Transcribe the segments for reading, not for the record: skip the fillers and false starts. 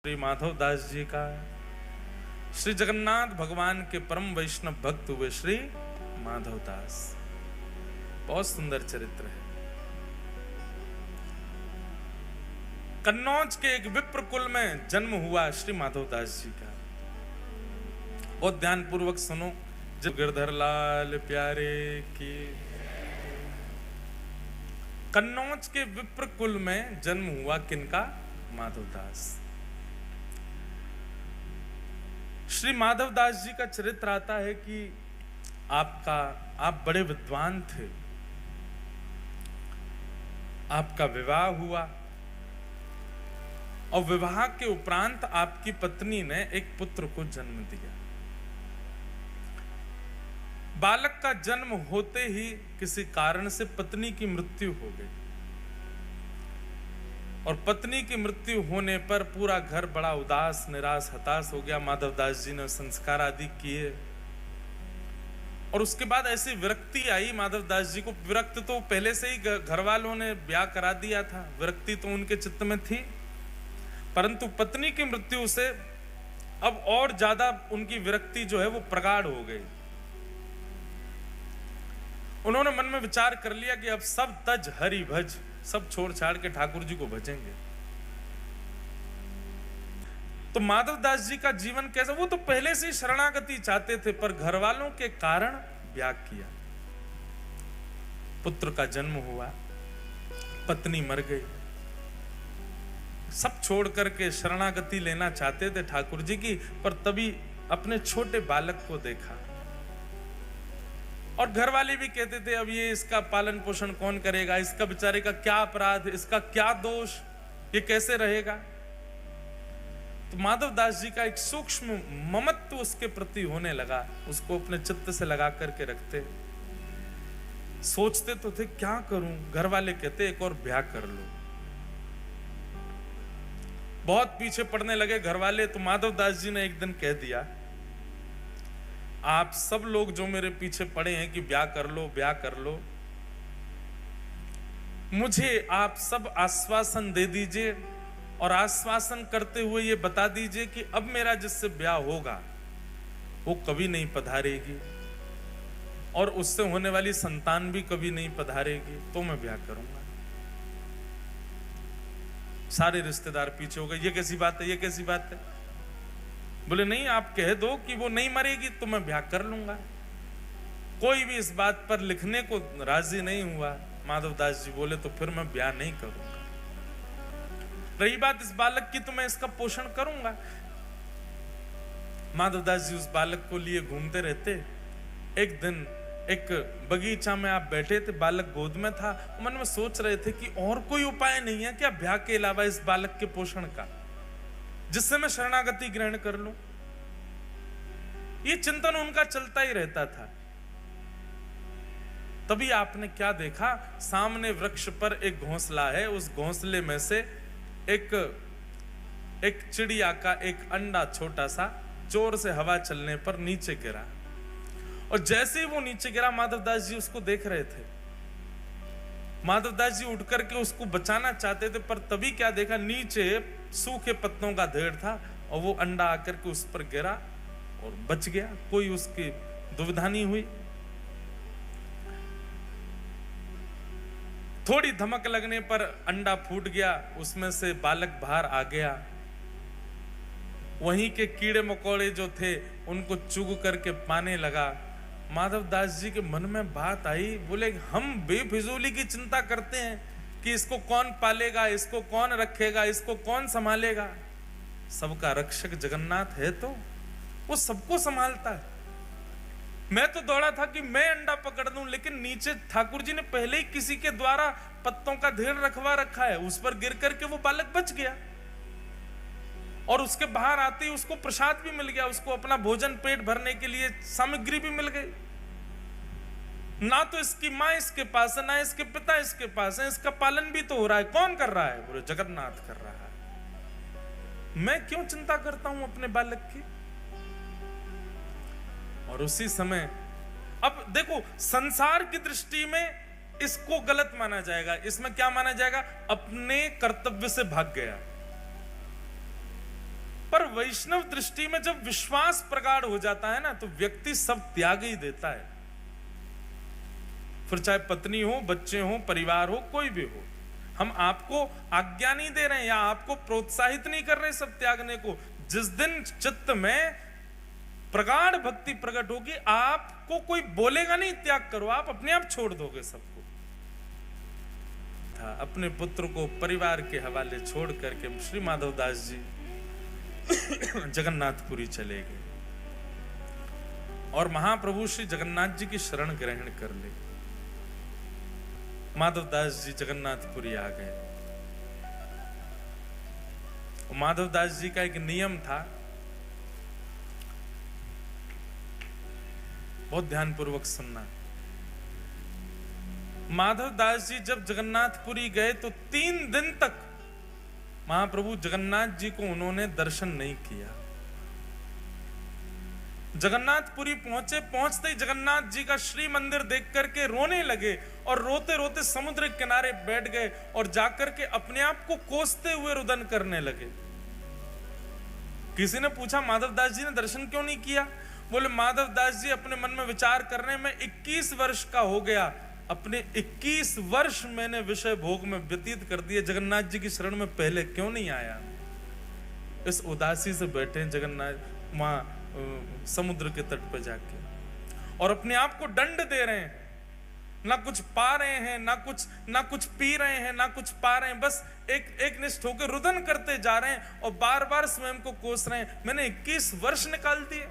श्री माधव दास जी का श्री जगन्नाथ भगवान के परम वैष्णव भक्त हुए श्री माधव दास। बहुत सुंदर चरित्र है। कन्नौज के एक विप्र कुल में जन्म हुआ श्री माधव दास जी का। बहुत ध्यान पूर्वक सुनो। जब गिरधर लाल प्यारे की। कन्नौज के विप्र कुल में जन्म हुआ किनका? माधव दास। श्री माधव दास जी का चरित्र आता है कि आप बड़े विद्वान थे। आपका विवाह हुआ और विवाह के उपरांत आपकी पत्नी ने एक पुत्र को जन्म दिया। बालक का जन्म होते ही किसी कारण से पत्नी की मृत्यु हो गई और पत्नी की मृत्यु होने पर पूरा घर बड़ा उदास निराश हताश हो गया। माधव दास जी ने संस्कार आदि किए और उसके बाद ऐसी विरक्ति आई माधव दास जी को। विरक्त तो पहले से ही घर वालों ने ब्याह करा दिया था, विरक्ति तो उनके चित्त में थी, परंतु पत्नी की मृत्यु से अब और ज्यादा उनकी विरक्ति जो है वो प्रगाढ़ हो गई। उन्होंने मन में विचार कर लिया कि अब सब तज हरि भज, सब छोड़ छाड़ के ठाकुर जी को भजेंगे। तो माधव दास जी का जीवन कैसा? वो तो पहले से ही शरणागति चाहते थे, पर घर वालों के कारण ब्याह किया। पुत्र का जन्म हुआ, पत्नी मर गई, सब छोड़ करके शरणागति लेना चाहते थे ठाकुर जी की, पर तभी अपने छोटे बालक को देखा और घर वाले भी कहते थे अब ये इसका पालन पोषण कौन करेगा, इसका बेचारे का क्या अपराध, इसका क्या दोष, ये कैसे रहेगा। तो माधव दास जी का एक सूक्ष्म ममत्व उसके प्रति होने लगा। उसको अपने चित्त से लगा करके रखते, सोचते तो थे क्या करूं। घर वाले कहते एक और ब्याह कर लो। बहुत पीछे पड़ने लगे घर वाले। तो माधव दास जी ने एक दिन कह दिया, आप सब लोग जो मेरे पीछे पड़े हैं कि ब्याह कर लो ब्याह कर लो, मुझे आप सब आश्वासन दे दीजिए और आश्वासन करते हुए ये बता दीजिए कि अब मेरा जिससे ब्याह होगा वो कभी नहीं पधारेगी और उससे होने वाली संतान भी कभी नहीं पधारेगी, तो मैं ब्याह करूंगा। सारे रिश्तेदार पीछे हो गए, ये कैसी बात है, ये कैसी बात है। बोले नहीं, आप कह दो कि वो नहीं मरेगी तो मैं ब्याह कर लूंगा। कोई भी इस बात पर लिखने को राजी नहीं हुआ। माधव दास जी बोले तो फिर मैं ब्याह नहीं करूंगा। रही बात इस बालक की, तो मैं इसका पोषण करूंगा। माधव दास जी उस बालक को लिए घूमते रहते। एक दिन एक बगीचा में आप बैठे थे, बालक गोद में था। मन में सोच रहे थे कि और कोई उपाय नहीं है क्या ब्याह के अलावा इस बालक के पोषण का, जिससे मैं शरणागति ग्रहण कर लूं। ये चिंतन उनका चलता ही रहता था। तभी आपने क्या देखा, सामने वृक्ष पर एक घोंसला है, उस घोंसले में से एक चिड़िया का एक अंडा छोटा सा जोर से हवा चलने पर नीचे गिरा और जैसे ही वो नीचे गिरा माधव दास जी उसको देख रहे थे। माधव दास जी उठ करके उसको बचाना चाहते थे, पर तभी क्या देखा, नीचे सूखे पत्तों का ढेर था और वो अंडा आकर के उस पर गिरा और बच गया। कोई उसकी दुविधा नहीं हुई। थोड़ी धमक लगने पर अंडा फूट गया, उसमें से बालक बाहर आ गया। वहीं के कीड़े मकोड़े जो थे उनको चुग करके पाने लगा। माधव दास जी के मन में बात आई, बोले हम बेफिजूली की चिंता करते हैं कि इसको कौन पालेगा, इसको कौन रखेगा, इसको कौन संभालेगा। सबका रक्षक जगन्नाथ है तो वो सबको संभालता है। मैं तो दौड़ा था कि मैं अंडा पकड़ दूं, लेकिन नीचे ठाकुर जी ने पहले ही किसी के द्वारा पत्तों का ढेर रखवा रखा है, उस पर गिर करके वो बालक बच गया और उसके बाहर आते ही उसको प्रसाद भी मिल गया, उसको अपना भोजन पेट भरने के लिए सामग्री भी मिल गई। ना तो इसकी मां इसके पास है, ना इसके पिता इसके पास है, इसका पालन भी तो हो रहा है। कौन कर रहा है? बोले जगन्नाथ कर रहा है। मैं क्यों चिंता करता हूं अपने बालक की। और उसी समय अब देखो, संसार की दृष्टि में इसको गलत माना जाएगा। इसमें क्या माना जाएगा? अपने कर्तव्य से भाग गया। वैष्णव दृष्टि में जब विश्वास प्रगाढ़ हो जाता है ना, तो व्यक्ति सब त्याग ही देता है। फिर चाहे पत्नी हो, बच्चे हो, परिवार हो, कोई भी हो। हम आपको आज्ञा नहीं दे रहे हैं या आपको प्रोत्साहित नहीं कर रहे सब त्यागने को। जिस दिन चित्त में प्रगाढ़ भक्ति प्रकट होगी, आपको कोई बोलेगा नहीं त्याग करो, आप अपने आप छोड़ दोगे सबको। अपने पुत्र को परिवार के हवाले छोड़ करके श्री माधवदास जी जगन्नाथपुरी चले गए और महाप्रभु श्री जगन्नाथ जी की शरण ग्रहण कर ले। माधवदास जी जगन्नाथपुरी आ गए। माधवदास जी का एक नियम था, बहुत ध्यानपूर्वक सुनना। माधवदास जी जब जगन्नाथपुरी गए तो 3 दिन तक महाप्रभु जगन्नाथ जी को उन्होंने दर्शन नहीं किया। जगन्नाथपुरी पहुंचे, पहुंचते ही जगन्नाथ जी का श्री मंदिर देख करके रोने लगे और रोते रोते समुद्र के किनारे बैठ गए और जाकर के अपने आप को कोसते हुए रुदन करने लगे। किसी ने पूछा माधवदास जी ने दर्शन क्यों नहीं किया? बोले माधवदास जी अपने मन में विचार करने में 21 वर्ष का हो गया, अपने 21 वर्ष मैंने विषय भोग में व्यतीत कर दिए, जगन्नाथ जी की शरण में पहले क्यों नहीं आया। इस उदासी से बैठे जगन्नाथ वहां समुद्र के तट पर जाके और अपने आप को दंड दे रहे हैं। ना कुछ पा रहे हैं, ना कुछ पी रहे हैं, ना कुछ पा रहे हैं, बस एक निष्ठ होकर रुदन करते जा रहे हैं और बार बार स्वयं को कोस रहे हैं, मैंने 21 वर्ष निकाल दिए।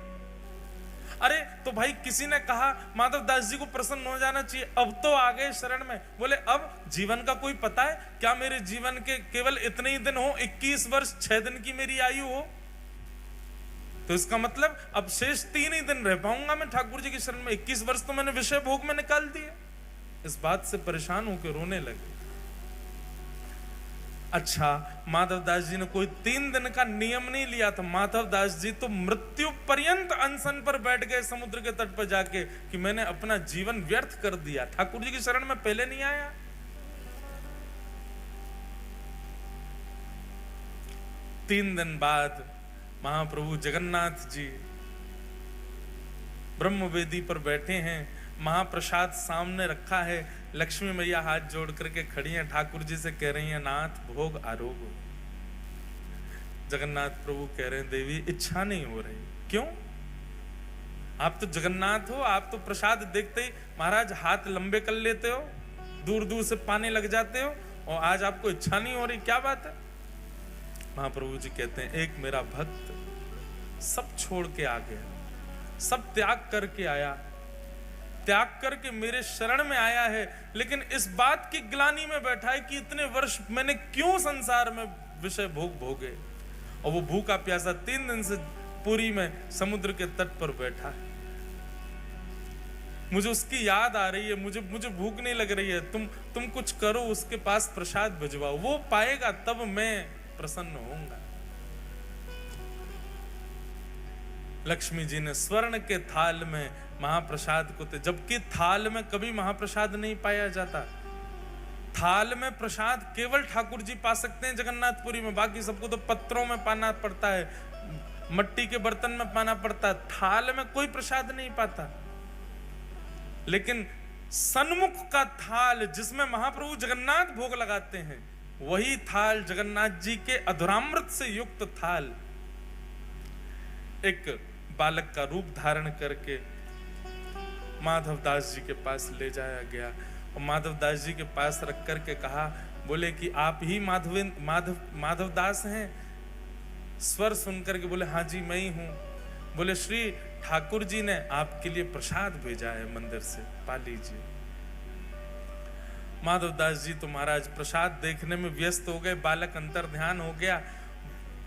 अरे तो भाई किसी ने कहा माधवदास जी को प्रसन्न हो जाना चाहिए, अब तो आ गए शरण में। बोले अब जीवन का कोई पता है क्या? मेरे जीवन के केवल इतने ही दिन हो, 21 वर्ष 6 दिन की मेरी आयु हो, तो इसका मतलब अब शेष 3 ही दिन रह पाऊंगा मैं ठाकुर जी की शरण में। 21 वर्ष तो मैंने विषय भोग में निकाल दिए। इस बात से परेशान होकर रोने लगे। अच्छा, माधवदास जी ने कोई 3 दिन का नियम नहीं लिया था। माधवदास जी तो मृत्यु पर्यंत अनशन पर बैठ गए समुद्र के तट पर जाके कि मैंने अपना जीवन व्यर्थ कर दिया, ठाकुर जी की शरण में पहले नहीं आया। तीन दिन बाद महाप्रभु जगन्नाथ जी ब्रह्मवेदी पर बैठे हैं, महाप्रसाद सामने रखा है, लक्ष्मी मैया हाथ जोड़ करके खड़ी हैं, ठाकुर जी से कह रही हैं नाथ भोग आरोग। जगन्नाथ प्रभु कह रहे हैं देवी इच्छा नहीं हो रही। क्यों? आप तो जगन्नाथ हो, आप तो प्रसाद देखते ही महाराज हाथ लंबे कर लेते हो, दूर दूर से पाने लग जाते हो, और आज आपको इच्छा नहीं हो रही, क्या बात है? महाप्रभु जी कहते हैं एक मेरा भक्त सब छोड़ के आ गया, सब त्याग करके आया, त्याग करके मेरे शरण में आया है, लेकिन इस बात की ग्लानि में बैठा है कि इतने वर्ष मैंने क्यों संसार में विषय भोग भोगे। और वो भूखा प्यासा 3 दिन से पुरी में समुद्र के तट पर बैठा है। मुझे उसकी याद आ रही है, मुझे भूख नहीं लग रही है, तुम कुछ करो, उसके पास प्रसाद भिजवाओ, वो पाएगा तब मैं प्रसन्न होऊंगा। लक्ष्मी जी ने स्वर्ण के थाल में महाप्रसाद को, जबकि थाल में कभी महाप्रसाद नहीं पाया जाता। थाल में प्रसाद केवल ठाकुर जी पा सकते हैं जगन्नाथपुरी में, बाकी सबको तो पत्रों में पाना पड़ता है, मट्टी के बर्तन में पाना पड़ता है, थाल में कोई प्रसाद नहीं पाता। लेकिन सन्मुख का थाल जिसमें महाप्रभु जगन्नाथ भोग लगाते हैं, वही थाल जगन्नाथ जी के अधुरामृत से युक्त थाल एक बालक का रूप धारण करके माधवदास जी के पास ले जाया गया और माधवदास जी के पास रख करके कहा, बोले कि आप ही माधवदास हैं? स्वर सुनकर के बोले हाँ जी मैं ही हूं। बोले श्री ठाकुर जी ने आपके लिए प्रसाद भेजा है मंदिर से, पा लीजिए। माधवदास जी तो महाराज प्रसाद देखने में व्यस्त हो गए, बालक अंतर ध्यान हो गया,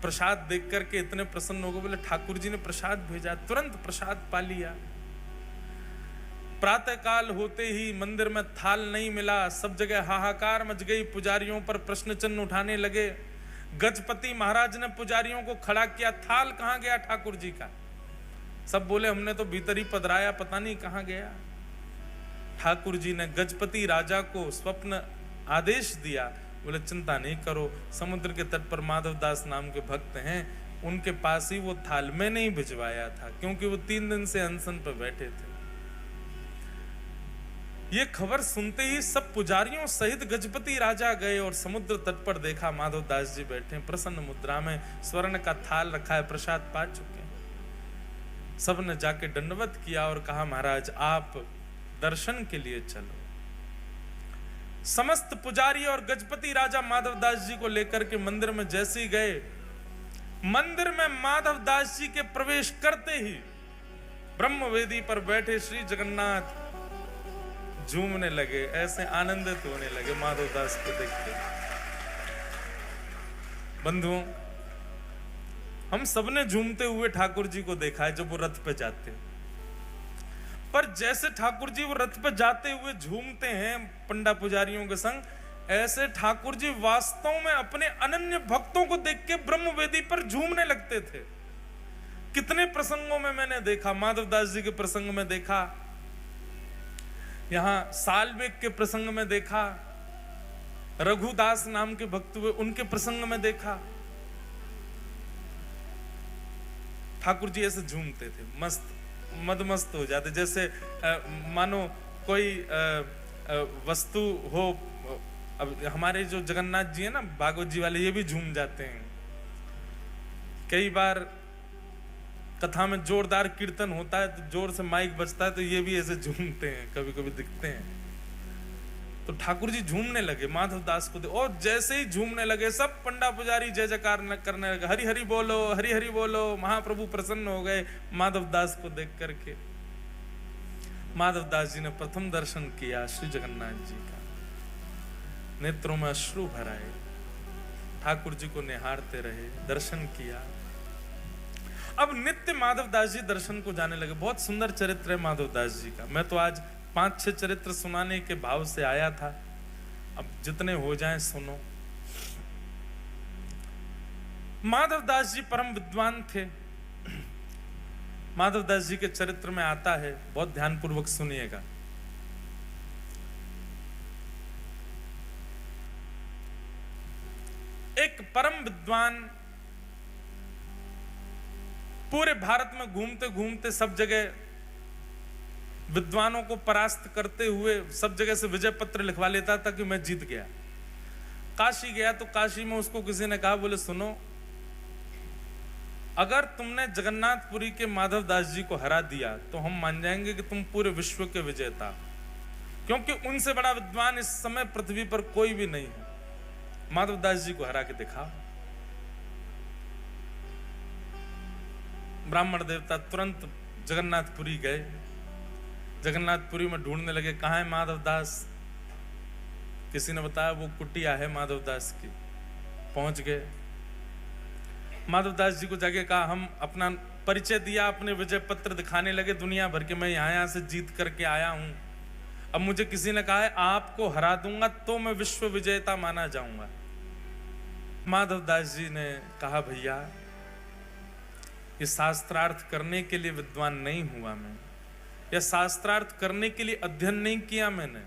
प्रसाद देख करके इतने प्रसन्न हो गए, बोले ठाकुर जी ने प्रसाद भेजा, तुरंत प्रसाद पा लिया। प्रातः काल होते ही मंदिर में थाल नहीं मिला, सब जगह हाहाकार मच गई, पुजारियों पर प्रश्न चिन्ह उठाने लगे। गजपति महाराज ने पुजारियों को खड़ा किया, थाल कहां गया ठाकुर जी का? सब बोले हमने तो भीतर ही पधराया, पता नहीं कहां गया। ठाकुर जी ने गजपति राजा को स्वप्न आदेश दिया, बोले चिंता नहीं करो, समुद्र के तट पर माधवदास नाम के भक्त हैं, उनके पास ही वो थाल में नहीं भिजवाया था, क्योंकि वो 3 दिन से अनशन पर बैठे थे। ये खबर सुनते ही सब पुजारियों सहित गजपति राजा गए और समुद्र तट पर देखा माधव दास जी बैठे प्रसन्न मुद्रा में, स्वर्ण का थाल रखा है, प्रसाद पा चुके हैं। सब ने जाके दंडवत किया और कहा महाराज आप दर्शन के लिए चलो। समस्त पुजारी और गजपति राजा माधव दास जी को लेकर के मंदिर में जैसे ही गए, मंदिर में माधव दास जी के प्रवेश करते ही ब्रह्मवेदी पर बैठे श्री जगन्नाथ झूमने लगे, ऐसे आनंदित होने लगे माधव दास को देख के। बंधुओं, हम सबने झूमते हुए ठाकुर जी को देखा है जब वो रथ पे जाते हैं, पर जैसे ठाकुर जी वो रथ पे जाते हुए झूमते हैं पंडा पुजारियों के संग, ऐसे ठाकुर जी वास्तव में अपने अनन्य भक्तों को देख के ब्रह्मवेदी पर झूमने लगते थे। कितने प्रसंगों में मैंने देखा, माधव दास जी के प्रसंग में देखा, यहां सालवेग के प्रसंग में देखा, रघुदास नाम के भक्त हुए उनके प्रसंग में देखा, ठाकुर जी ऐसे झूमते थे, मस्त मदमस्त हो जाते, जैसे मानो कोई वस्तु हो। अब हमारे जो जगन्नाथ जी है ना, भागवत जी वाले, ये भी झूम जाते हैं। कई बार कथा में जोरदार कीर्तन होता है तो जोर से माइक बजता है तो ये भी ऐसे झूमते हैं, कभी कभी दिखते हैं। तो ठाकुर जी झूमने लगे माधव दास को, और जैसे ही झूमने लगे सब पंडा पुजारी जय जयकार करने लगे, हरि हरि बोलो, हरि हरि बोलो। महाप्रभु प्रसन्न हो गए माधव दास को देख करके। माधव दास जी ने प्रथम दर्शन किया श्री जगन्नाथ जी का, नेत्रों में अश्रु भर आए, ठाकुर जी को निहारते रहे, दर्शन किया। अब नित्य माधव दास जी दर्शन को जाने लगे। बहुत सुंदर चरित्र है माधव दास जी का। मैं तो आज 5-6 चरित्र सुनाने के भाव से आया था, अब जितने हो जाएं सुनो। माधव दास जी परम विद्वान थे। माधव दास जी के चरित्र में आता है, बहुत ध्यानपूर्वक सुनिएगा। एक परम विद्वान पूरे भारत में घूमते घूमते सब जगह विद्वानों को परास्त करते हुए सब जगह से विजय पत्र लिखवा लेता था कि मैं जीत गया। काशी गया तो काशी में उसको किसी ने कहा, बोले सुनो, अगर तुमने जगन्नाथपुरी के माधव दास जी को हरा दिया तो हम मान जाएंगे कि तुम पूरे विश्व के विजेता, क्योंकि उनसे बड़ा विद्वान इस समय पृथ्वी पर कोई भी नहीं है। माधव दास जी को हरा के दिखाओ। ब्राह्मण देवता तुरंत जगन्नाथपुरी गए। जगन्नाथपुरी में ढूंढने लगे, कहाँ है माधव दास। किसी ने बताया वो कुटिया है माधव दास की। पहुंच गए, माधव दास जी को जाके कहा, हम अपना परिचय दिया, अपने विजय पत्र दिखाने लगे दुनिया भर के, मैं यहाँ से जीत करके आया हूं। अब मुझे किसी ने कहा है आपको हरा दूंगा तो मैं विश्व विजेता माना जाऊंगा। माधव दास जी ने कहा, भैया ये शास्त्रार्थ करने के लिए विद्वान नहीं हुआ मैं, या शास्त्रार्थ करने के लिए अध्ययन नहीं किया मैंने।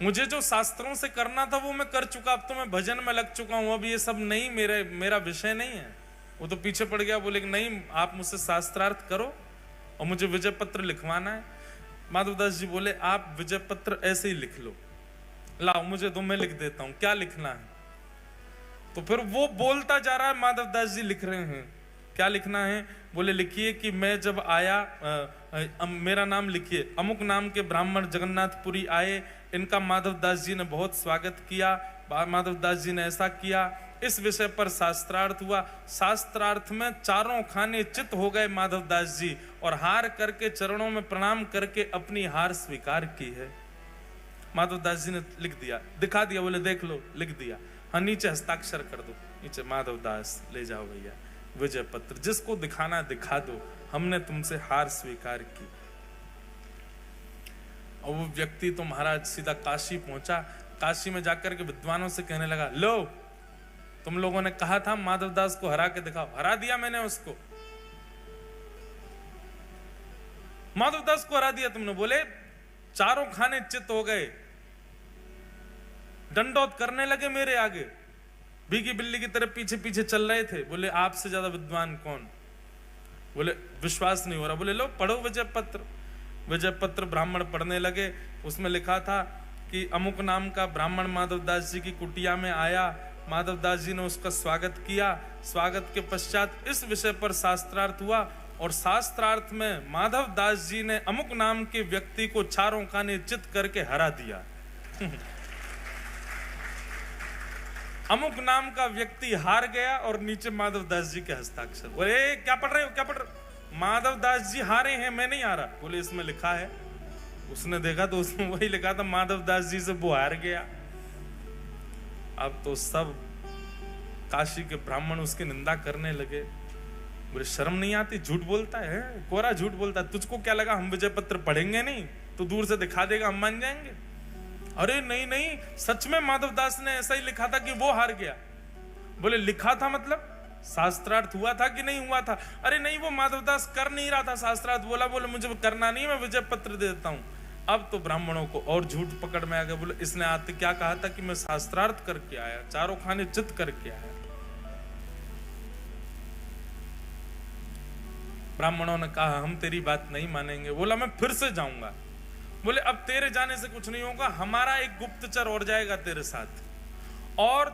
मुझे जो शास्त्रों से करना था वो मैं कर चुका, अब तो मैं भजन में लग चुका हूं, अब ये सब नहीं, मेरा विषय नहीं है। वो तो पीछे पड़ गया, बोले नहीं आप मुझसे शास्त्रार्थ करो और मुझे विजय पत्र लिखवाना है। माधव दास जी बोले, आप विजय पत्र ऐसे ही लिख लो, लाओ मुझे दो, मैं लिख देता हूं, क्या लिखना है। तो फिर वो बोलता जा रहा है, माधव दास जी लिख रहे हैं, क्या लिखना है। बोले लिखिए कि मैं जब आया, मेरा नाम लिखिए, अमुक नाम के ब्राह्मण जगन्नाथपुरी आए, इनका माधव दास जी ने बहुत स्वागत किया, माधव दास जी ने ऐसा किया, इस विषय पर शास्त्रार्थ हुआ। शास्त्रार्थ में चारों खाने चित हो गए माधव दास जी, और हार करके चरणों में प्रणाम करके अपनी हार स्वीकार की है। माधव दास जी ने लिख दिया, दिखा दिया, बोले देख लो, लिख दिया। हाँ, नीचे हस्ताक्षर कर दो, नीचे माधव दास, ले जाओ भैया विजय पत्र, जिसको दिखाना दिखा दो, हमने तुमसे हार स्वीकार की। और वो व्यक्ति तो महाराज सीधा काशी पहुंचा। काशी में जाकर के विद्वानों से कहने लगा, लो तुम लोगों ने कहा था माधव दास को हरा के दिखाओ, हरा दिया मैंने उसको, माधव दास को हरा दिया तुमने। बोले चारों खाने चित हो गए, दंडोत करने लगे मेरे आगे, भीगी बिल्ली की तरह पीछे पीछे चल रहे थे। बोले आपसे ज्यादा विद्वान कौन? बोले विश्वास नहीं हो रहा। बोले लो पढ़ो विजय पत्र। विजय पत्र ब्राह्मण पढ़ने लगे। उसमें लिखा था कि अमुक नाम का ब्राह्मण माधवदास जी की कुटिया में आया, माधवदास जी ने उसका स्वागत किया, स्वागत के पश्चात इस विषय पर शास्त्रार्थ हुआ और शास्त्रार्थ में माधवदास जी ने अमुक नाम के व्यक्ति को चारों खाने चित करके हरा दिया। अमुक नाम का व्यक्ति हार गया और नीचे माधवदास जी के हस्ताक्षर। बोले क्या पढ़ रहे हो, क्या पढ़ रहे हो? माधवदास जी हारे हैं, मैं नहीं हारा। बोले इसमें लिखा है। उसने देखा तो उसमें वही लिखा था, माधवदास जी से वो हार गया। अब तो सब काशी के ब्राह्मण उसकी निंदा करने लगे। बोले शर्म नहीं आती, झूठ बोलता है, कोरा झूठ बोलता है। तुझको क्या लगा हम विजय पत्र पढ़ेंगे नहीं? तो दूर से दिखा देगा, हम मान जाएंगे? अरे नहीं नहीं, सच में माधवदास ने ऐसा ही लिखा था कि वो हार गया। बोले लिखा था मतलब शास्त्रार्थ हुआ था कि नहीं हुआ था? अरे नहीं, वो माधवदास कर नहीं रहा था शास्त्रार्थ। बोले मुझे करना नहीं, मैं विजय पत्र दे देता हूं। अब तो ब्राह्मणों को और झूठ पकड़ में आ गया। बोले इसने आते क्या कहा था कि मैं शास्त्रार्थ करके आया, चारों खाने चित करके आया। ब्राह्मणों ने कहा हम तेरी बात नहीं मानेंगे। बोला मैं फिर से जाऊंगा। बोले अब तेरे जाने से कुछ नहीं होगा, हमारा एक गुप्तचर और जाएगा तेरे साथ, और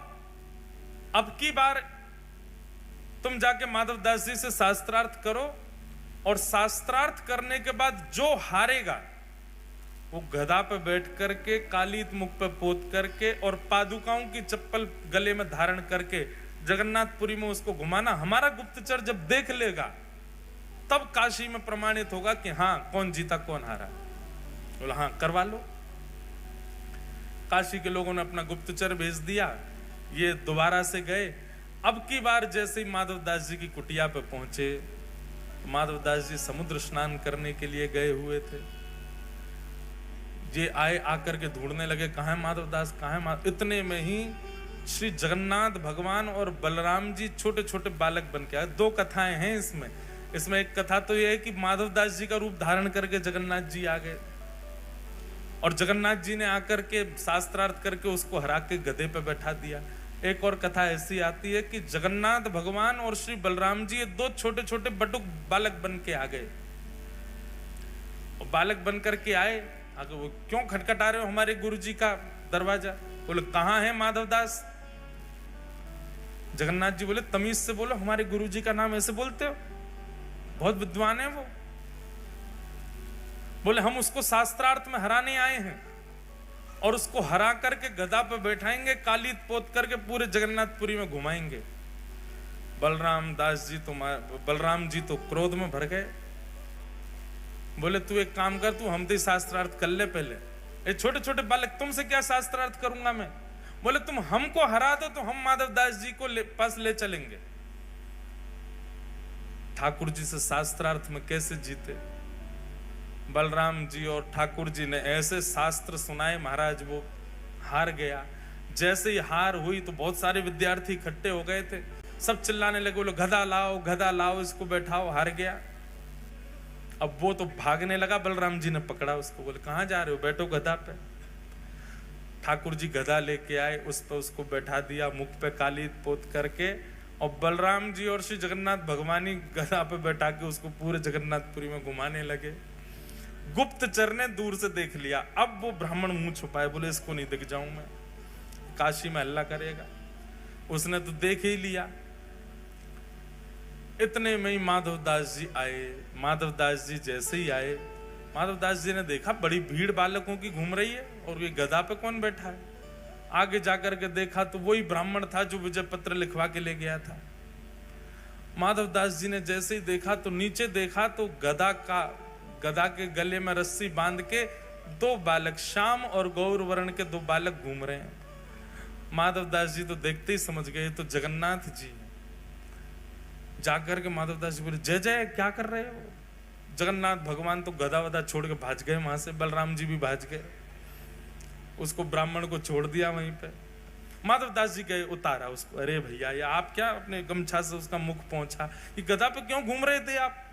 अब की बार तुम जाके माधवदास जी से शास्त्रार्थ करो, और शास्त्रार्थ करने के बाद जो हारेगा वो गधा पे बैठ करके, कालीत मुख पे पोत करके और पादुकाओं की चप्पल गले में धारण करके जगन्नाथपुरी में उसको घुमाना। हमारा गुप्तचर जब देख लेगा तब काशी में प्रमाणित होगा कि हाँ कौन जीता कौन हारा। बोला हाँ करवा लो। काशी के लोगों ने अपना गुप्तचर भेज दिया। ये दोबारा से गए। अब की बार जैसे ही माधवदास जी की कुटिया पे पहुंचे, माधवदास जी समुद्र स्नान करने के लिए गए हुए थे। ये आए, आकर के ढूंढने लगे कहाँ है माधवदास, कहाँ है इतने में ही श्री जगन्नाथ भगवान और बलराम जी छोटे छोटे बालक बन के आए। दो कथाएं हैं इसमें एक कथा तो यह है कि माधवदास जी का रूप धारण करके जगन्नाथ जी आ गए और जगन्नाथ जी ने आकर के शास्त्रार्थ करके उसको हरा के गधे पे बैठा दिया। एक और कथा ऐसी आती है कि जगन्नाथ भगवान और श्री बलराम जी दो छोटे छोटे बटुक बालक बन के आ गए। और बालक बन करके आए, आगे वो क्यों खटखटा रहे हो हमारे गुरु जी का दरवाजा? बोले कहाँ है माधवदास? जगन्नाथ जी बोले तमीज से बोलो, हमारे गुरु जी का नाम ऐसे बोलते हो? बहुत विद्वान है वो। बोले हम उसको शास्त्रार्थ में हराने आए हैं और उसको हरा करके गधा पे बैठाएंगे, कालीत पोत करके पूरे जगन्नाथपुरी में घुमाएंगे। बलराम जी तो क्रोध में भर गए। बोले तू एक काम कर, तू हम तो शास्त्रार्थ कर ले पहले। ये छोटे छोटे बालक, तुमसे क्या शास्त्रार्थ करूंगा मैं? बोले तुम हमको हरा दो तो हम माधवदास जी को पास ले चलेंगे। ठाकुर जी से शास्त्रार्थ में कैसे जीते? बलराम जी और ठाकुर जी ने ऐसे शास्त्र सुनाए, महाराज वो हार गया। जैसे ही हार हुई तो बहुत सारे विद्यार्थी इकट्ठे हो गए थे, सब चिल्लाने लगे, बोले गधा लाओ गधा लाओ, इसको बैठाओ, हार गया। अब वो तो भागने लगा, बलराम जी ने पकड़ा उसको। बोले कहाँ जा रहे हो? बैठो गधा पे। ठाकुर जी गधा लेके आए, उस पर उसको बैठा दिया, मुख पे काली पोत करके, और बलराम जी और श्री जगन्नाथ भगवानी गधा पे बैठा के उसको पूरे जगन्नाथपुरी में घुमाने लगे। गुप्तचर ने दूर से देख लिया। अब वो ब्राह्मण मुंह छुपाए, बोले इसको नहीं दिख जाऊं मैं, काशी में हल्ला करेगा। उसने तो देख ही लिया। इतने में ही माधवदास जी आए। माधवदास जी जैसे ही आए, माधवदास जी ने देखा बड़ी भीड़ बालकों की घूम रही है और ये गधा पे कौन बैठा है। आगे जाकर के देखा तो वही ब्राह्मण था जो विजय पत्र लिखवा के ले गया था। माधवदास जी ने जैसे ही देखा तो नीचे देखा तो गधा के गले में रस्सी बांध के दो बालक, श्याम और गौर वर्ण के दो बालक घूम रहे हैं। माधवदास जी तो देखते ही समझ गए तो जगन्नाथ जी। जाकर के माधवदास जी बोले जय जय, क्या कर रहे हो? जगन्नाथ भगवान तो गधा वधा छोड़ के भाज गए वहां से, बलराम जी भी भाज गए। उसको ब्राह्मण को छोड़ दिया वहीं पे। माधवदास जी गए, उतारा उसको। अरे भैया ये आप क्या अपने गमछा से उसका मुख पहुंचा, ये गधा पे क्यों घूम रहे थे आप?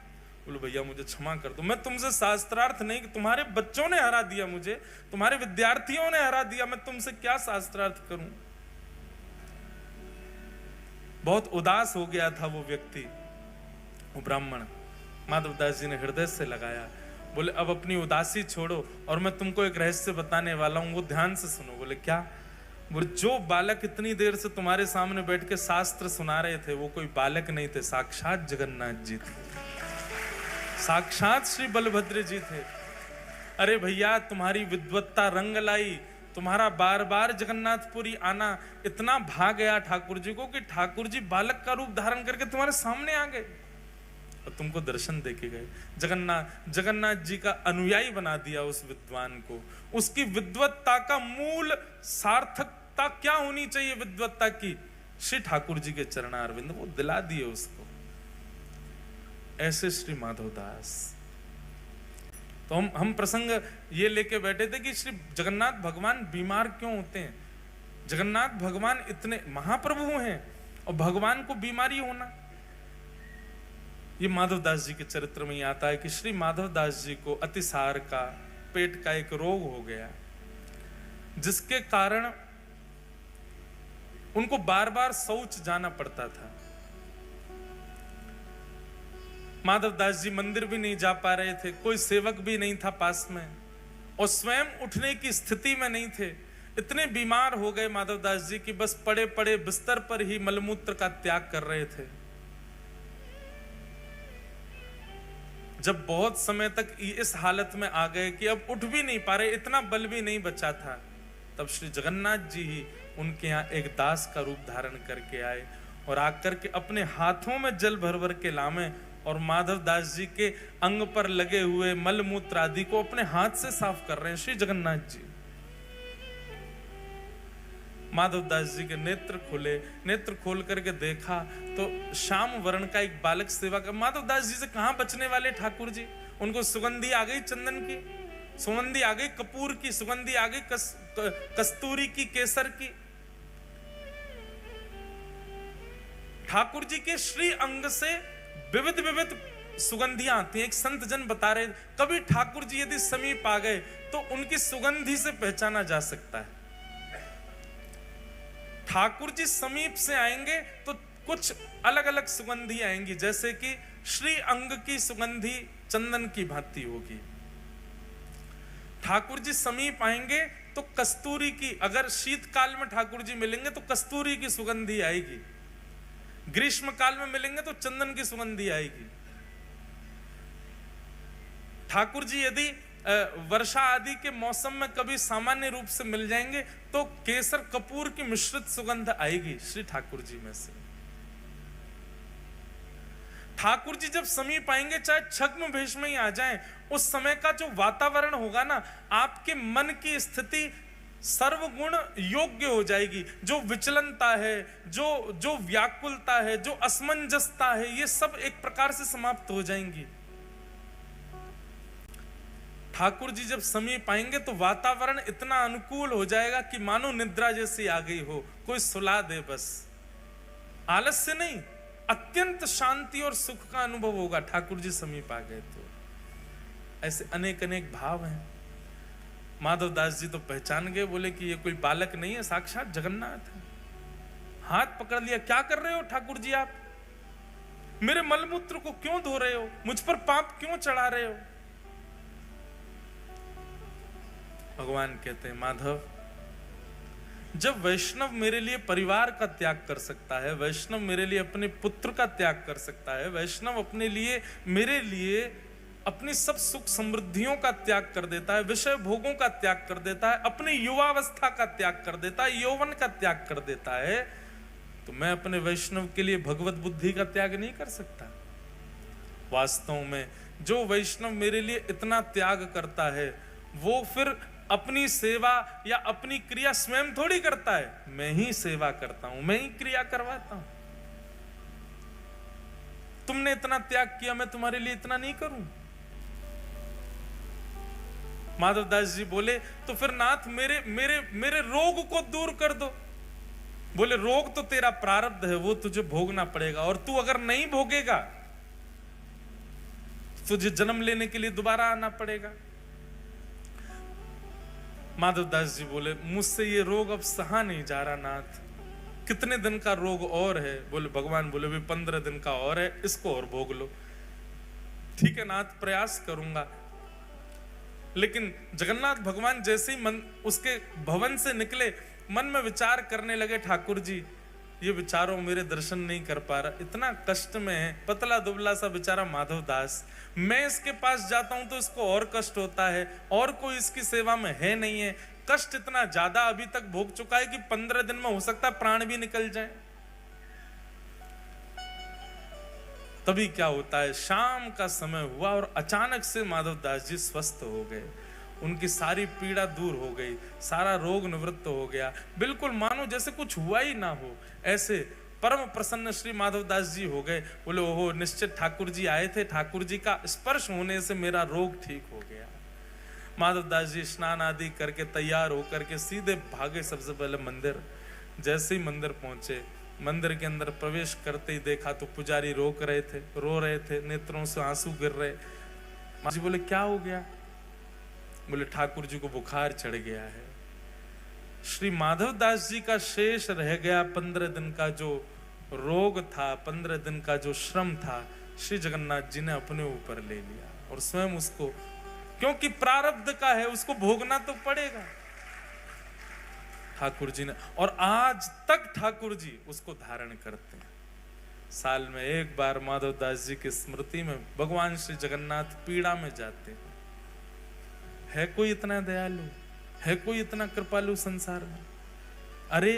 बोले भैया मुझे क्षमा कर दो, मैं तुमसे शास्त्रार्थ नहीं, तुम्हारे बच्चों ने हरा दिया मुझे, तुम्हारे विद्यार्थियों ने हरा दिया, मैं तुमसे क्या शास्त्रार्थ करूं? बहुत उदास हो गया था वो व्यक्ति, वो ब्राह्मण। माधवदास जी ने हृदय से लगाया, बोले अब अपनी उदासी छोड़ो और मैं तुमको एक रहस्य बताने वाला हूं, वो ध्यान से सुनो। बोले क्या? बोले जो बालक इतनी देर से तुम्हारे सामने बैठ के शास्त्र सुना रहे थे वो कोई बालक नहीं थे, साक्षात जगन्नाथ जी थे, साक्षात श्री बलभद्र जी थे। अरे भैया तुम्हारी विद्वत्ता रंग लाई, तुम्हारा बार बार जगन्नाथपुरी आना इतना भा गया ठाकुर जी को कि ठाकुर जी बालक का रूप धारण करके तुम्हारे सामने आ गए और तुमको दर्शन देके गए। जगन्नाथ जी का अनुयायी बना दिया उस विद्वान को। उसकी विद्वत्ता का मूल सार्थकता क्या होनी चाहिए विद्वत्ता की? श्री ठाकुर जी के चरणारविंद, वो दिला दिए उसको। ऐसे श्री माधवदास। तो हम प्रसंग ये लेके बैठे थे कि श्री जगन्नाथ भगवान बीमार क्यों होते हैं? जगन्नाथ भगवान इतने महाप्रभु हैं और भगवान को बीमारी होना, ये माधवदास जी के चरित्र में ही आता है कि श्री माधवदास जी को अतिसार का, पेट का एक रोग हो गया, जिसके कारण उनको बार बार शौच जाना पड़ता था। माधवदास जी मंदिर भी नहीं जा पा रहे थे, कोई सेवक भी नहीं था पास में और स्वयं उठने की स्थिति में नहीं थे। इतने बीमार हो गए माधवदास जी कि बस पड़े पड़े बिस्तर पर ही मलमूत्र का त्याग कर रहे थे। जब बहुत समय तक इस हालत में आ गए कि अब उठ भी नहीं पा रहे, इतना बल भी नहीं बचा था, तब श्री जगन्नाथ जी ही उनके यहाँ एक दास का रूप धारण करके आए और आकर के अपने हाथों में जल भर भर के लामे और माधवदास जी के अंग पर लगे हुए मल मूत्र आदि को अपने हाथ से साफ कर रहे हैं श्री जगन्नाथ जी। माधवदास जी के नेत्र खुले, नेत्र खोल करके देखा तो श्याम वर्ण का एक बालक सेवा का। माधवदास जी से कहां बचने वाले ठाकुर जी? उनको सुगंधी आ गई चंदन की, सुगंधी आ गई कपूर की, सुगंधी आ गई कस्तूरी की, केसर की। ठाकुर जी के श्री अंग से विविध विविध सुगंधियां आती हैं। एक संत जन बता रहे, कभी ठाकुर जी यदि समीप आ गए तो उनकी सुगंधी से पहचाना जा सकता है। ठाकुर जी समीप से आएंगे तो कुछ अलग अलग सुगंधी आएंगी, जैसे कि श्री अंग की सुगंधी चंदन की भांति होगी। ठाकुर जी समीप आएंगे तो कस्तूरी की, अगर शीतकाल में ठाकुर जी मिलेंगे तो कस्तूरी की सुगंधी आएगी, ग्रीष्म काल में मिलेंगे तो चंदन की सुगंधी आएगी। ठाकुर जी यदि वर्षा आदि के मौसम में कभी सामान्य रूप से मिल जाएंगे तो केसर कपूर की मिश्रित सुगंध आएगी श्री ठाकुर जी में से। ठाकुर जी जब समीप आएंगे, चाहे छद्म भेष में ही आ जाएं, उस समय का जो वातावरण होगा ना, आपके मन की स्थिति सर्वगुण योग्य हो जाएगी। जो विचलनता है, जो व्याकुलता है, जो असमंजसता है, ये सब एक प्रकार से समाप्त हो जाएंगी। ठाकुर जी जब समीप आएंगे तो वातावरण इतना अनुकूल हो जाएगा कि मानो निद्रा जैसी आ गई हो, कोई सुला दे, बस आलस्य नहीं, अत्यंत शांति और सुख का अनुभव होगा ठाकुर जी समीप आ गए तो। ऐसे अनेक अनेक भाव हैं। माधवदास जी तो पहचान गए, बोले कि ये कोई बालक नहीं है, साक्षात जगन्नाथ है। हाथ पकड़ लिया, क्या कर रहे हो ठाकुर जी आप? मेरे मलमूत्र को क्यों धो रहे हो? मुझ पर पाप क्यों चढ़ा रहे हो? भगवान कहते हैं, माधव, जब वैष्णव मेरे लिए परिवार का त्याग कर सकता है, वैष्णव मेरे लिए अपने पुत्र का त्याग कर सकता है, वैष्णव अपने लिए, मेरे लिए अपनी सब सुख समृद्धियों का त्याग कर देता है, विषय भोगों का त्याग कर देता है, अपनी युवावस्था का त्याग कर देता है, यौवन का त्याग कर देता है, तो मैं अपने वैष्णव के लिए भगवत बुद्धि का त्याग नहीं कर सकता? वास्तव में जो वैष्णव मेरे लिए इतना त्याग करता है, वो फिर अपनी सेवा या अपनी क्रिया स्वयं थोड़ी करता है, मैं ही सेवा करता हूं, मैं ही क्रिया करवाता हूं। तुमने इतना त्याग किया, मैं तुम्हारे लिए इतना नहीं करूं? माधवदास जी बोले, तो फिर नाथ मेरे मेरे मेरे रोग को दूर कर दो। बोले, रोग तो तेरा प्रारब्ध है, वो तुझे भोगना पड़ेगा, और तू अगर नहीं भोगेगा तुझे जन्म लेने के लिए दोबारा आना पड़ेगा। माधवदास जी बोले, मुझसे ये रोग अब सहा नहीं जा रहा नाथ, कितने दिन का रोग और है? बोले भगवान बोले भी 15 दिन का और है, इसको और भोग लो। ठीक है नाथ, प्रयास करूंगा। लेकिन जगन्नाथ भगवान जैसे ही मन उसके भवन से निकले, मन में विचार करने लगे, ठाकुर जी ये विचारों मेरे दर्शन नहीं कर पा रहा, इतना कष्ट में है, पतला दुबला सा बेचारा माधव दास, मैं इसके पास जाता हूं तो इसको और कष्ट होता है, और कोई इसकी सेवा में है नहीं है, कष्ट इतना ज्यादा अभी तक भोग चुका है कि 15 दिन में हो सकता है प्राण भी निकल जाए। तभी क्या होता है, शाम का समय हुआ और अचानक से माधव दास जी स्वस्थ हो गए, उनकी सारी पीड़ा दूर हो गई, सारा रोग निवृत्त हो गया, बिल्कुल मानो जैसे कुछ हुआ ही ना हो, ऐसे परम प्रसन्न श्री माधव दास जी हो गए। बोले ओहो, निश्चित ठाकुर जी आए थे, ठाकुर जी का स्पर्श होने से मेरा रोग ठीक हो गया। माधव दास जी स्नान आदि करके तैयार होकर के सीधे भागे सबसे पहले मंदिर। जैसे ही मंदिर पहुंचे, मंदिर के अंदर प्रवेश करते ही देखा तो पुजारी रोक रहे थे, रो रहे थे, नेत्रों से आंसू गिर रहे। माँ जी बोले क्या हो गया? बोले ठाकुर जी को बुखार चढ़ गया है। श्री माधव दास जी का शेष रह गया 15 दिन का जो रोग था, 15 दिन का जो श्रम था, श्री जगन्नाथ जी ने अपने ऊपर ले लिया और स्वयं उसको, क्योंकि प्रारब्ध का है, उसको भोगना तो पड़ेगा। ठाकुर जी ने, और आज तक ठाकुर जी उसको धारण करते हैं। साल में एक बार माधव दास जी की स्मृति में भगवान श्री जगन्नाथ पीड़ा में जाते हैं। है कोई इतना दयालु? है कोई इतना कृपालु संसार में? अरे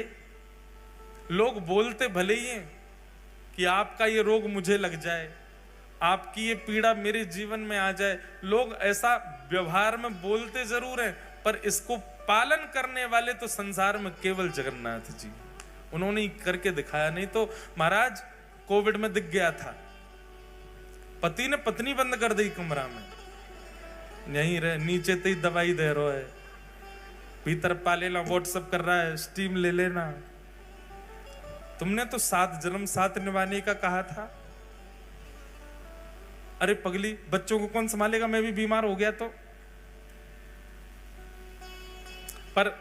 लोग बोलते भले ही हैं कि आपका ये रोग मुझे लग जाए, आपकी ये पीड़ा मेरे जीवन में आ जाए, लोग ऐसा व्यवहार में बोलते जरूर हैं, पर इसको पालन करने वाले तो संसार में केवल जगन्नाथ जी, उन्होंने ही करके दिखाया। नहीं तो महाराज कोविड में दिख गया था, पति ने पत्नी बंद कर दी कमरा में, यहीं रहे, नीचे तो ही दवाई दे रहा है, भीतर पा लेना, व्हाट्सएप कर रहा है, स्टीम ले लेना। तुमने तो 7 जन्म 7 निभाने का कहा था। अरे पगली, बच्चों को कौन संभालेगा? मैं भी बीमार हो गया तो। पर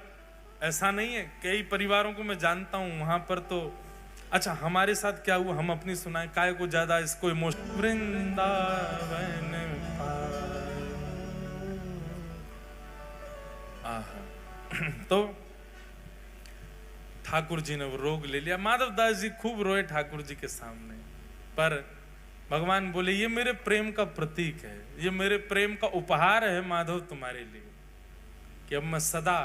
ऐसा नहीं है, कई परिवारों को मैं जानता हूं, वहां पर तो अच्छा हमारे साथ क्या हुआ हम अपनी सुनाए, काय को ज्यादा इसको इमोशनल। वृंदावन तो ठाकुर जी ने वो रोग ले लिया। माधव दास जी खूब रोए ठाकुर जी के सामने, पर भगवान बोले ये मेरे प्रेम का प्रतीक है, ये मेरे प्रेम का उपहार है माधव तुम्हारे लिए, कि अब मैं सदा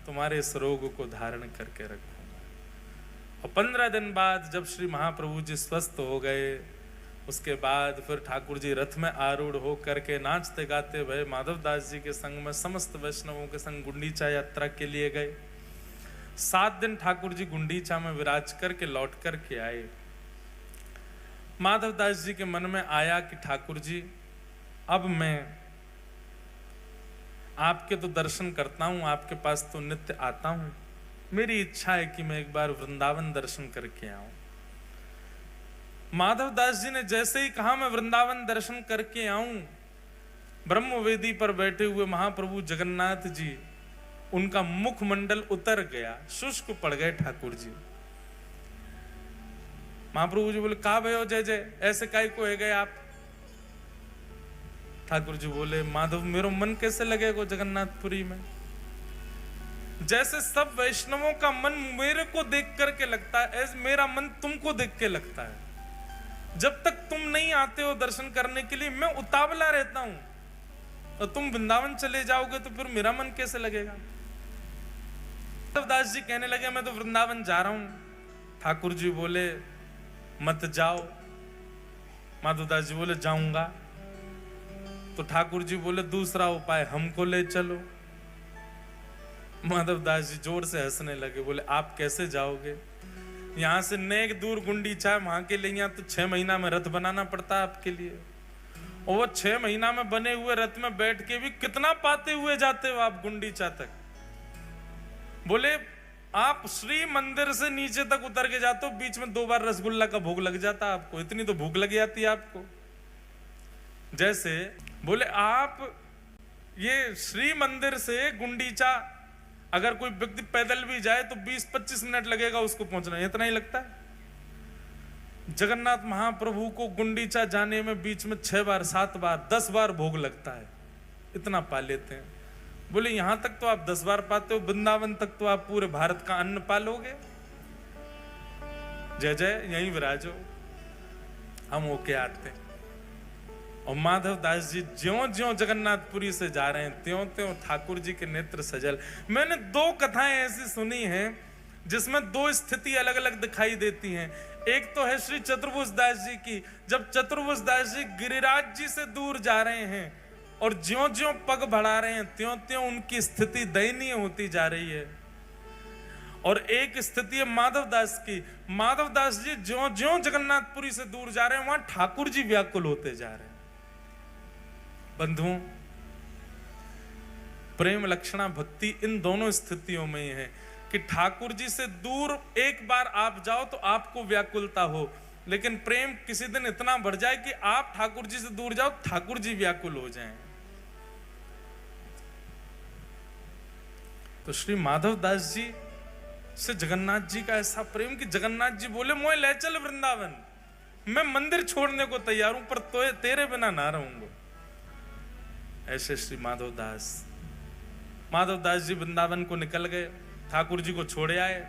तुम्हारे इस रोग को धारण करके रखूंगा। और 15 दिन बाद जब श्री महाप्रभु जी स्वस्थ हो गए, उसके बाद फिर ठाकुर जी रथ में आरूढ़ हो करके नाचते गाते भय माधव दास जी के संग में समस्त वैष्णवों के संग गुंडीचा यात्रा के लिए गए। 7 दिन ठाकुर जी गुंडीचा में विराज करके लौट करके आए। माधव दास जी के मन में आया कि ठाकुर जी अब मैं आपके तो दर्शन करता हूं, आपके पास तो नित्य आता हूं, मेरी इच्छा है कि मैं एक बार वृंदावन दर्शन करके आऊं। माधव दास जी ने जैसे ही कहा मैं वृंदावन दर्शन करके आऊं, ब्रह्मवेदी पर बैठे हुए महाप्रभु जगन्नाथ जी, उनका मुखमंडल उतर गया, शुष्क पड़ गए ठाकुर जी। महाप्रभु जी बोले कहा भयो जय जय, ऐसे काय को है गए आप? ठाकुर जी बोले माधव मेरो मन कैसे लगेगा जगन्नाथपुरी में? जैसे सब वैष्णवों का मन मेरे को देख करके लगता है, ऐसे मेरा मन तुमको देख के लगता है। जब तक तुम नहीं आते हो दर्शन करने के लिए मैं उतावला रहता हूं, और तुम वृंदावन चले जाओगे तो फिर मेरा मन कैसे लगेगा? माधव दास जी कहने लगे मैं तो वृंदावन जा रहा हूं। ठाकुर जी बोले मत जाओ। माधव दास जी बोले जाऊंगा। तो ठाकुर जी बोले दूसरा उपाय हमको ले चलो। माधव दास जी जोर से हंसने लगे, बोले आप कैसे जाओगे? यहां से नेक दूर गुंडीचा, वहां के लिए तो 6 महीना में रथ बनाना पड़ता है आपके लिए, और वो 6 महीना में बने हुए रथ में बैठ के भी कितना पाते हुए जाते हो आप गुंडीचा तक? बोले आप श्री मंदिर से नीचे तक उतर के जाते हो, बीच में 2 बार रसगुल्ला का भोग लग जाता आपको, इतनी तो भूख लग जाती है आपको। जैसे बोले आप ये श्री मंदिर से गुंडीचा अगर कोई व्यक्ति पैदल भी जाए तो 20-25 मिनट लगेगा उसको पहुंचना, इतना ही लगता है। जगन्नाथ महाप्रभु को गुंडीचा जाने में बीच में 6 बार 7 बार 10 बार भोग लगता है, इतना पा लेते हैं। बोले यहां तक तो आप 10 बार पाते हो, वृंदावन तक तो आप पूरे भारत का अन्न पालोगे। जय जय, यहीं विराजो, हम होके आते हैं। और माधव दास जी ज्यों ज्यों जगन्नाथपुरी से जा रहे हैं त्यों त्यों ठाकुर जी के नेत्र सजल। मैंने 2 कथाएं ऐसी सुनी हैं जिसमें 2 स्थिति अलग अलग दिखाई देती हैं। एक तो है श्री चतुर्भुज दास जी की, जब चतुर्भुज दास जी गिरिराज जी से दूर जा रहे हैं और ज्यों ज्यों पग बढ़ा रहे हैं त्यों त्यों उनकी स्थिति दयनीय होती जा रही है। और एक स्थिति है माधव दास की, माधव दास जी ज्यों ज्यों जगन्नाथपुरी से दूर जा रहे हैं वहां ठाकुर जी व्याकुल होते जा रहे हैं। बंधुओं, प्रेम लक्षणा भक्ति इन दोनों स्थितियों में है कि ठाकुर जी से दूर एक बार आप जाओ तो आपको व्याकुलता हो, लेकिन प्रेम किसी दिन इतना बढ़ जाए कि आप ठाकुर जी से दूर जाओ ठाकुर जी व्याकुल हो जाएं। तो श्री माधव दास जी से जगन्नाथ जी का ऐसा प्रेम कि जगन्नाथ जी बोले मोए ले चल वृंदावन, मैं मंदिर छोड़ने को तैयार हूं पर तो तेरे बिना ना रहूंगा। ऐसे श्री माधव दास जी वृंदावन को निकल गए, ठाकुर जी को छोड़े आए।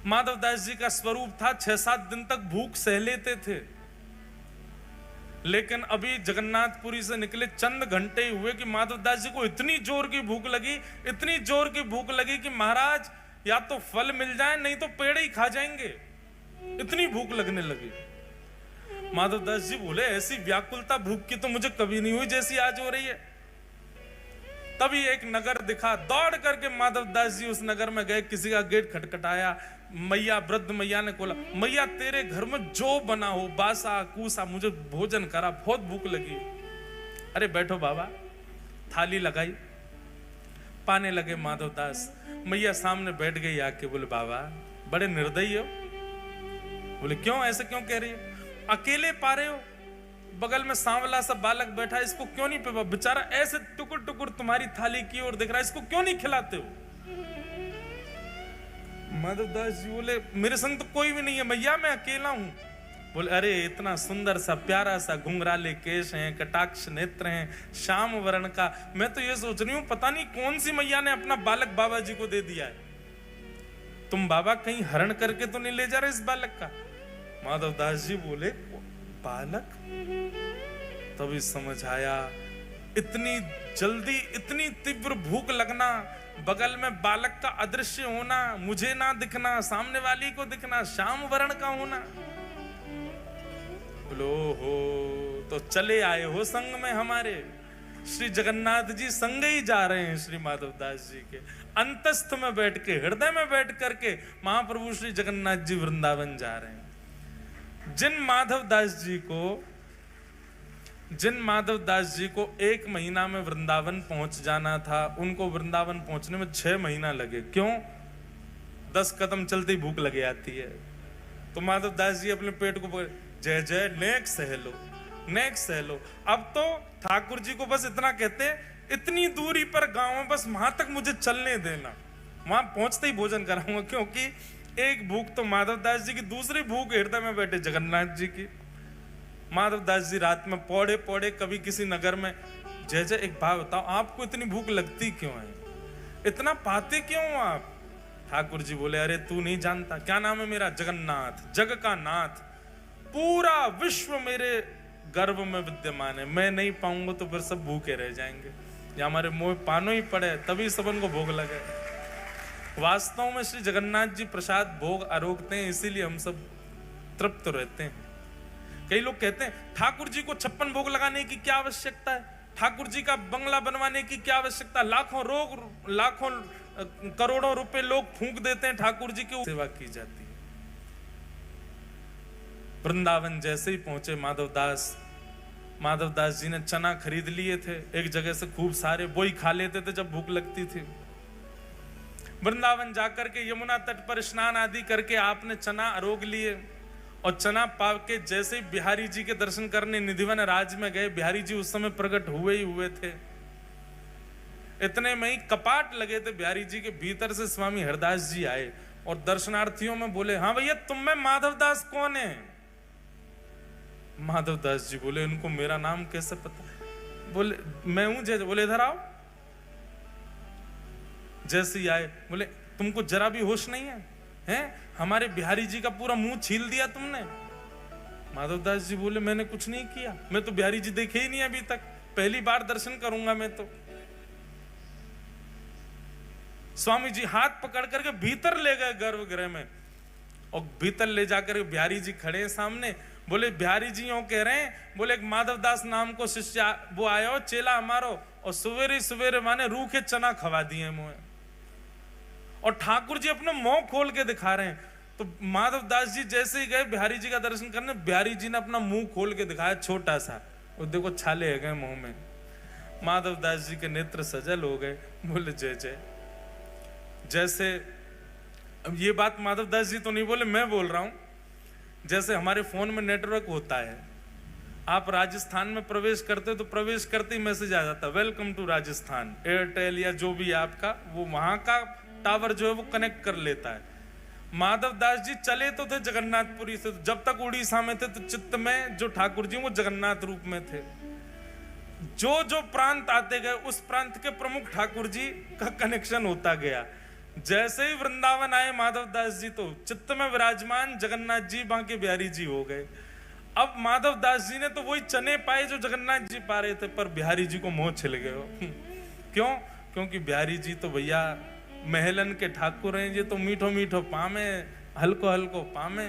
माधव दास जी का स्वरूप था 6-7 दिन तक भूख सह लेते थे, लेकिन अभी जगन्नाथपुरी से निकले चंद घंटे हुए कि माधव दास जी को इतनी जोर की भूख लगी, इतनी जोर की भूख लगी कि महाराज या तो फल मिल जाए नहीं तो पेड़ ही खा जाएंगे, इतनी भूख लगने लगी। माधव दास जी बोले ऐसी व्याकुलता भूख की तो मुझे कभी नहीं हुई जैसी आज हो रही है। तभी एक नगर दिखा, दौड़ करके माधव दास जी उस नगर में गए, किसी का गेट खटखटाया, मैया वृद्ध मैया ने बोला मैया तेरे घर में जो बना हो बासा कूसा मुझे भोजन करा, बहुत भूख लगी। अरे बैठो बाबा, थाली लगाई, पाने लगे माधव दास। मैया सामने बैठ गई आके, बोले बाबा बड़े निर्दयी हो। बोले क्यों, ऐसे क्यों कह रही हो, अकेले पा रहे हो, बगल में सांवला सा बालक बैठा है, इसको क्यों नहीं पे, बेचारा ऐसे टुकुर टुकुर तुम्हारी थाली की ओर देख रहा है, इसको क्यों नहीं खिलाते हो। माधव दास जी बोले मेरे संग तो कोई भी नहीं है मैया, मैं अकेला हूं। बोले अरे इतना सुंदर सा प्यारा सा घुंघराले केश हैं, कटाक्ष नेत्र हैं, श्याम वर्ण का, मैं तो ये सोच रही हूं पता नहीं कौन सी मैया ने अपना बालक बाबा जी को दे दिया है, तुम बाबा कहीं हरण करके तो नहीं ले जा रहे इस बालक का। माधव दास जी बोले बालक, तभी समझ आया इतनी जल्दी इतनी तीव्र भूख लगना, बगल में बालक का अदृश्य होना, मुझे ना दिखना, सामने वाली को दिखना, श्याम वर्ण का होना। बोलो हो तो चले आए हो संग में हमारे। श्री जगन्नाथ जी संग ही जा रहे हैं श्री माधव दास जी के, अंतस्थ में बैठ के, हृदय में बैठ करके महाप्रभु श्री जगन्नाथ जी वृंदावन जा रहे हैं। जिन माधव दास जी को 1 महीना में वृंदावन पहुंच जाना था, उनको वृंदावन पहुंचने में 6 महीना लगे। क्यों? 10 कदम चलते ही भूख लगे आती है। तो माधव दास जी अपने पेट को जय जय नेक्स्ट सह लो। अब तो ठाकुर जी को बस इतना कहते हैं इतनी दूरी पर गांव है, बस वहां तक मुझे चलने देना, वहां पहुंचते ही भोजन कराऊंगा। क्योंकि एक भूख तो माधव दास जी की, दूसरी भूख हृदय में बैठे जगन्नाथ जी की। माधव दास जी रात में पौड़े पौड़े कभी किसी नगर में, जय जय एक बात बताओ आपको इतनी भूख लगती क्यों है, इतना पाते क्यों आप। ठाकुर जी बोले अरे तू नहीं जानता, क्या नाम है मेरा, जगन्नाथ, जग का नाथ, पूरा विश्व मेरे गर्भ में विद्यमान है, मैं नहीं पाऊंगा तो फिर सब भूखे रह जाएंगे, या हमारे मुंह पानो ही पड़े तभी सबन को भोग लगे। वास्तव में श्री जगन्नाथ जी प्रसाद भोग आरोगते हैं, इसीलिए हम सब तृप्त रहते हैं। कई लोग कहते हैं ठाकुर जी को 56 भोग लगाने की क्या आवश्यकता है, ठाकुर जी का बंगला बनवाने की क्या आवश्यकता, लाखों करोड़ों रुपए लोग फूंक देते हैं, ठाकुर जी की सेवा की जाती है। वृंदावन जैसे ही पहुंचे माधव दास जी ने चना खरीद लिए थे एक जगह से खूब सारे, वो ही खा लेते थे जब भूख लगती थी। वृंदावन जाकर के यमुना तट पर स्नान आदि करके आपने चना आरोग लिए, और चना पाव के जैसे ही बिहारी जी के दर्शन करने निधिवन राज में गए, बिहारी जी उस समय प्रकट हुए ही हुए थे। इतने में ही कपाट लगे थे बिहारी जी के भीतर से स्वामी हरदास जी आए और दर्शनार्थियों में बोले, हाँ भैया तुम में माधवदास कौन है? माधवदास जी बोले, इनको मेरा नाम कैसे पता? बोले मैं हूं जैसे। बोले इधर आओ। जैसे ही आए बोले, तुमको जरा भी होश नहीं है? हैं? हमारे बिहारी जी का पूरा मुंह छील दिया तुमने। माधवदास जी बोले, मैंने कुछ नहीं किया, मैं तो बिहारी जी देखे ही नहीं अभी तक, पहली बार दर्शन करूंगा मैं तो। स्वामी जी हाथ पकड़ करके भीतर ले गए गर्भगृह में और भीतर ले जाकर बिहारी जी खड़े सामने। बोले बिहारी जी यूं कह रहे हैं, बोले एक माधवदास नाम को शिष्य वो आयो चेला हमारो और सवेरे सवेरे माने रूखे चना खवा दिए मुझे। और ठाकुर जी अपना मुंह खोल के दिखा रहे हैं। तो माधवदास जी जैसे ही गए बिहारी जी का दर्शन करने, बिहारी जी ने अपना मुंह खोल के दिखाया छोटा सा, और देखो छाले गए मुंह में। माधवदास जी के नेत्र सजल हो गए। बोले जय जय। जैसे अब ये बात माधवदास जी तो नहीं बोले, मैं बोल रहा हूं। जैसे हमारे फोन में नेटवर्क होता है, आप राजस्थान में प्रवेश करते तो प्रवेश करते ही मैसेज आ जाता है, वेलकम टू राजस्थान। एयरटेल या जो भी आपका, वो वहां का टावर जो है वो कनेक्ट कर लेता है। माधवदास जी चले तो थे जगन्नाथपुरी से, तो जब तक उड़ीसा में थे तो चित्त में जो ठाकुर जी वो जगन्नाथ रूप में थे। जो जो प्रांत आते गए उस प्रांत के प्रमुख ठाकुर जी का कनेक्शन होता गया। जैसे ही वृंदावन आए माधवदास जी तो चित्त में विराजमान जगन्नाथ जी बांके बिहारी जी हो गए। अब माधवदास जी ने तो वही चने पाए जो जगन्नाथ जी पा रहे थे, पर बिहारी जी को मोह छिल गए हो। क्यों? क्योंकि बिहारी जी तो भैया महलन के ठाकुर हैं, ये तो मीठो मीठो पामे, हल्को हल्को पामे।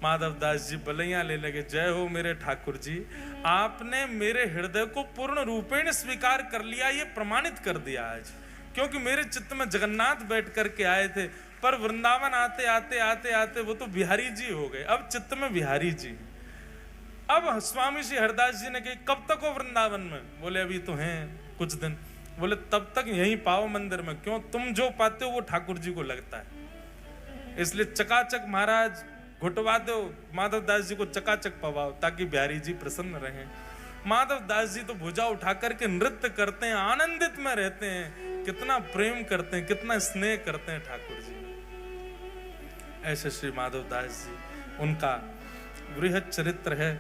माधवदास जी बलैया ले लगे, जय हो मेरे ठाकुर जी, आपने मेरे हृदय को पूर्ण रूपेण स्वीकार कर लिया, ये प्रमाणित कर दिया आज। क्योंकि मेरे चित्त में जगन्नाथ बैठ करके आए थे, पर वृंदावन आते आते आते आते वो तो बिहारी जी हो गए, अब चित्त में बिहारी जी। अब स्वामी श्री हरदास जी ने कही, कब तक हो वृंदावन में? बोले अभी तो हैं कुछ दिन। बोले तब तक यहीं पाओ मंदिर में। क्यों? तुम जो पाते हो वो ठाकुर जी को लगता है, इसलिए चकाचक महाराज घुटवा दो, माधवदास जी को चकाचक पवाओ ताकि बिहारी जी प्रसन्न रहें। माधवदास जी तो भुजा उठा करके नृत्य करते हैं, आनंदित में रहते हैं, कितना प्रेम करते हैं, कितना स्नेह करते हैं ठाकुर जी। ऐसे श्री माधवदास जी, उनका बृहद चरित्र है।